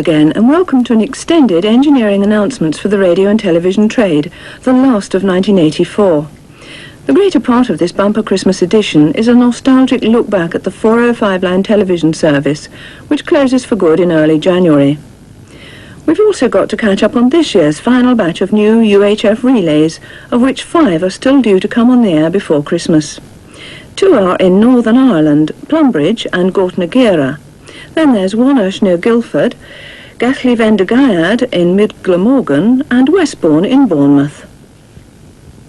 again and welcome to an extended engineering announcements for the radio and television trade, the last of 1984. The greater part of this bumper Christmas edition is a nostalgic look back at the 405-line television service, which closes for good in early January. We've also got to catch up on this year's final batch of new UHF relays, of which 5 are still due to come on the air before Christmas. 2 are in Northern Ireland, Plumbridge and Gortnagira. Then there's Wonersh near Guildford, Gathley Vendegaiad in Mid Glamorgan and Westbourne in Bournemouth.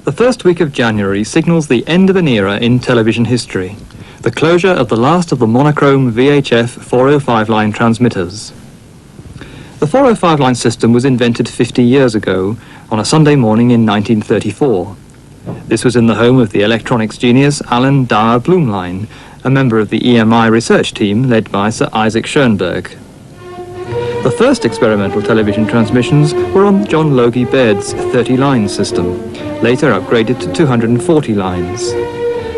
The first week of January signals the end of an era in television history, the closure of the last of the monochrome VHF 405-line transmitters. The 405-line system was invented 50 years ago on a Sunday morning in 1934. This was in the home of the electronics genius Alan Dower Blumlein, a member of the EMI research team led by Sir Isaac Schoenberg. The first experimental television transmissions were on John Logie Baird's 30-line system, later upgraded to 240 lines.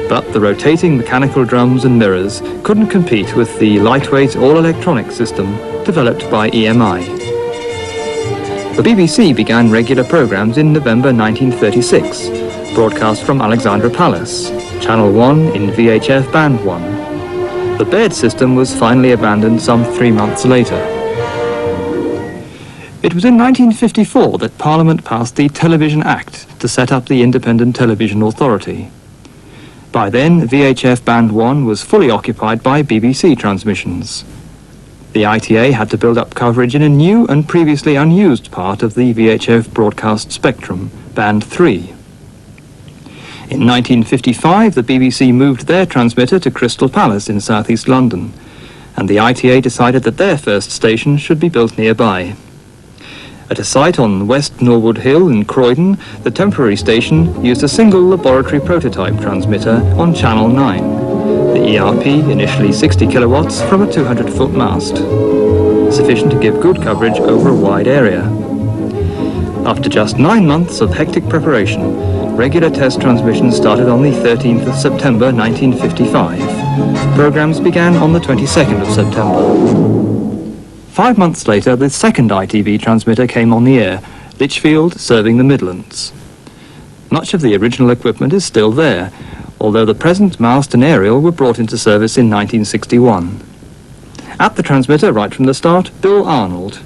But the rotating mechanical drums and mirrors couldn't compete with the lightweight all-electronic system developed by EMI. The BBC began regular programmes in November 1936, broadcast from Alexandra Palace, Channel 1 in VHF Band 1. The Baird system was finally abandoned some 3 months later. It was in 1954 that Parliament passed the Television Act to set up the Independent Television Authority. By then, VHF Band 1 was fully occupied by BBC transmissions. The ITA had to build up coverage in a new and previously unused part of the VHF broadcast spectrum, Band 3. In 1955, the BBC moved their transmitter to Crystal Palace in southeast London, and the ITA decided that their first station should be built nearby. At a site on West Norwood Hill in Croydon, the temporary station used a single laboratory prototype transmitter on Channel 9, the ERP initially 60 kilowatts from a 200-foot mast, sufficient to give good coverage over a wide area. After just 9 months of hectic preparation, regular test transmissions started on the 13th of September 1955. Programs began on the 22nd of September. 5 months later, the second ITV transmitter came on the air, Lichfield serving the Midlands. Much of the original equipment is still there, although the present mast and aerial were brought into service in 1961. At the transmitter, right from the start, Bill Arnold.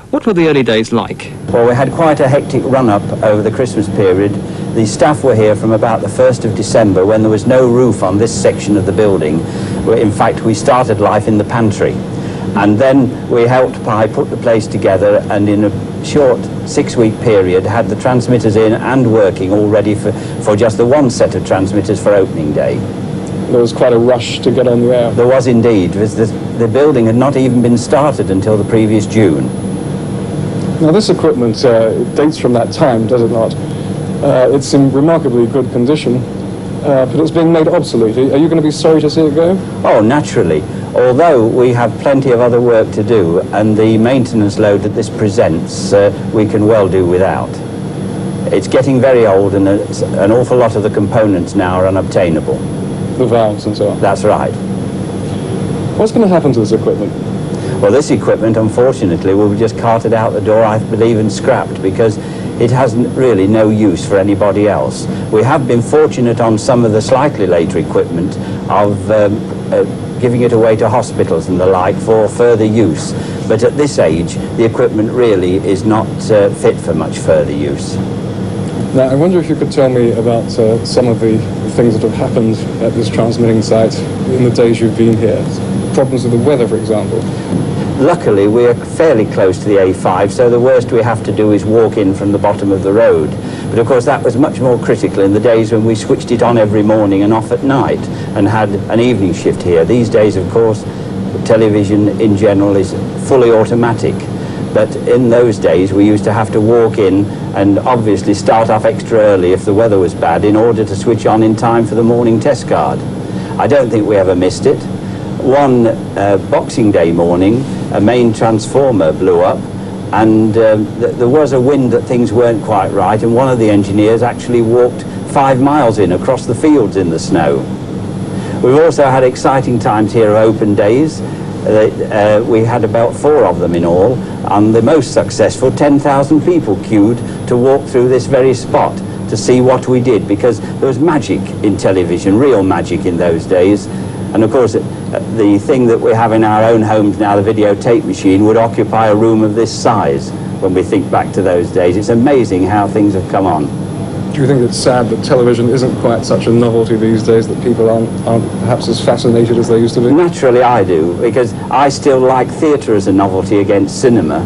What were the early days like? Well, we had quite a hectic run-up over the Christmas period. The staff were here from about the 1st of December when there was no roof on this section of the building. In fact, we started life in the pantry. And then we helped Pi put the place together, and in a short 6-week period had the transmitters in and working all ready for just the one set of transmitters for opening day. There was quite a rush to get on the air. There was indeed. The building had not even been started until the previous June. Now this equipment dates from that time, does it not? It's in remarkably good condition, but it's being made obsolete. Are you going to be sorry to see it go? Oh, naturally. Although we have plenty of other work to do, and the maintenance load that this presents we can well do without. It's getting very old, and an awful lot of the components now are unobtainable. The valves and so on? That's right. What's going to happen to this equipment? Well, this equipment, unfortunately, will be just carted out the door, I believe, and scrapped, because it has really no use for anybody else. We have been fortunate on some of the slightly later equipment of giving it away to hospitals and the like for further use. But at this age, the equipment really is not fit for much further use. Now, I wonder if you could tell me about some of the things that have happened at this transmitting site in the days you've been here. Problems with the weather, for example. Luckily, we are fairly close to the A5, so the worst we have to do is walk in from the bottom of the road. But of course, that was much more critical in the days when we switched it on every morning and off at night and had an evening shift here. These days, of course, television in general is fully automatic. But in those days, we used to have to walk in and obviously start off extra early if the weather was bad in order to switch on in time for the morning test card. I don't think we ever missed it. One Boxing Day morning, a main transformer blew up, and there was a wind that things weren't quite right, and one of the engineers actually walked 5 miles in across the fields in the snow. We've also had exciting times here, open days. We had about 4 of them in all, on the most successful, 10,000 people queued to walk through this very spot to see what we did, because there was magic in television, real magic in those days. And of course, the thing that we have in our own homes now, the videotape machine, would occupy a room of this size when we think back to those days. It's amazing how things have come on. Do you think it's sad that television isn't quite such a novelty these days, that people aren't perhaps as fascinated as they used to be? Naturally I do, because I still like theatre as a novelty against cinema,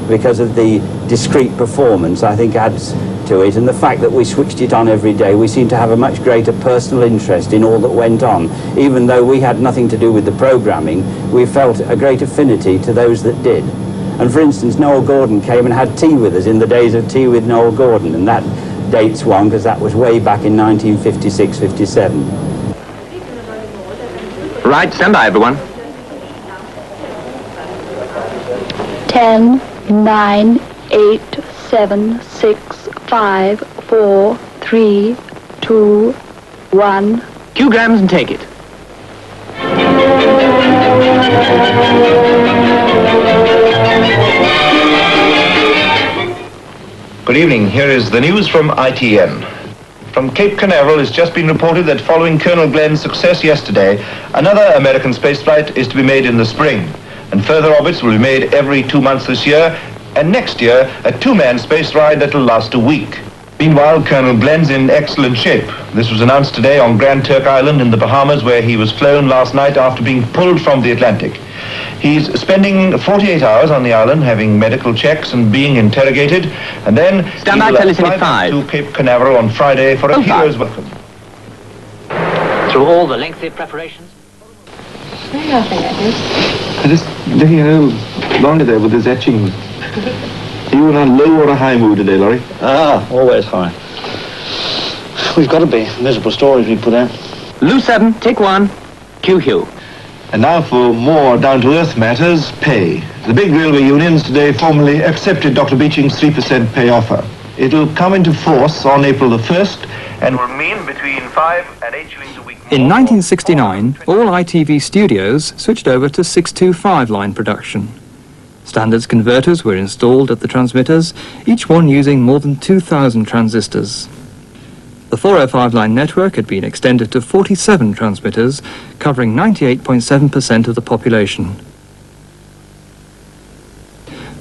because of the discrete performance I think adds to it, and the fact that we switched it on every day. We seem to have a much greater personal interest in all that went on. Even though we had nothing to do with the programming, we felt a great affinity to those that did. And for instance, Noel Gordon came and had tea with us in the days of Tea with Noel Gordon, and that dates one because that was way back in 1956-57. Right, stand by, everyone. 10, 9, 8, 7, 6, 5, 4, 3, 2, 1. Cue grams and take it. Good evening. Here is the news from ITN. From Cape Canaveral, it's just been reported that following Colonel Glenn's success yesterday, another American spaceflight is to be made in the spring, and further orbits will be made every 2 months this year, and next year a two-man space ride that will last a week. Meanwhile, Colonel Glenn's in excellent shape. This was announced today on Grand Turk Island in the Bahamas, where he was flown last night after being pulled from the Atlantic. He's spending 48 hours on the island having medical checks and being interrogated, and then Stand by, Televison at 5. To Cape Canaveral on Friday for a hero's welcome. Through all the lengthy preparations. I just looking a little longer there with this etching. Are you in a low or a high mood today, Laurie? Always high. We've got to be. Miserable stories we put out. Lou 7, take 1. Cue Hugh. And now for more down-to-earth matters, pay. The big railway unions today formally accepted Dr. Beeching's 3% pay offer. It'll come into force on April the 1st And will mean between 5 and 8 shillings a week. In 1969, all ITV studios switched over to 625 line production. Standards converters were installed at the transmitters, each one using more than 2,000 transistors. The 405 line network had been extended to 47 transmitters, covering 98.7% of the population.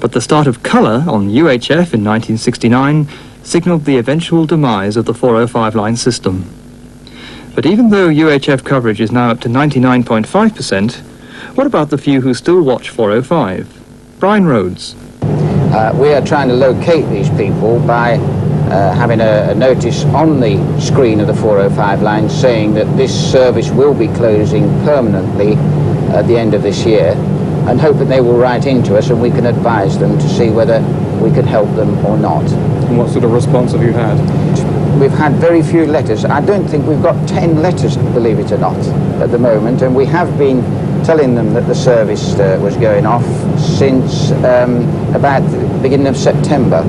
But the start of colour on UHF in 1969 signalled the eventual demise of the 405 line system. But even though UHF coverage is now up to 99.5%, what about the few who still watch 405? Brian Rhodes. We are trying to locate these people by having a notice on the screen of the 405 line saying that this service will be closing permanently at the end of this year, and hope that they will write into us and we can advise them to see whether we can help them or not. And what sort of response have you had? We've had very few letters. I don't think we've got 10 letters, believe it or not, at the moment, and we have been telling them that the service was going off since about the beginning of September.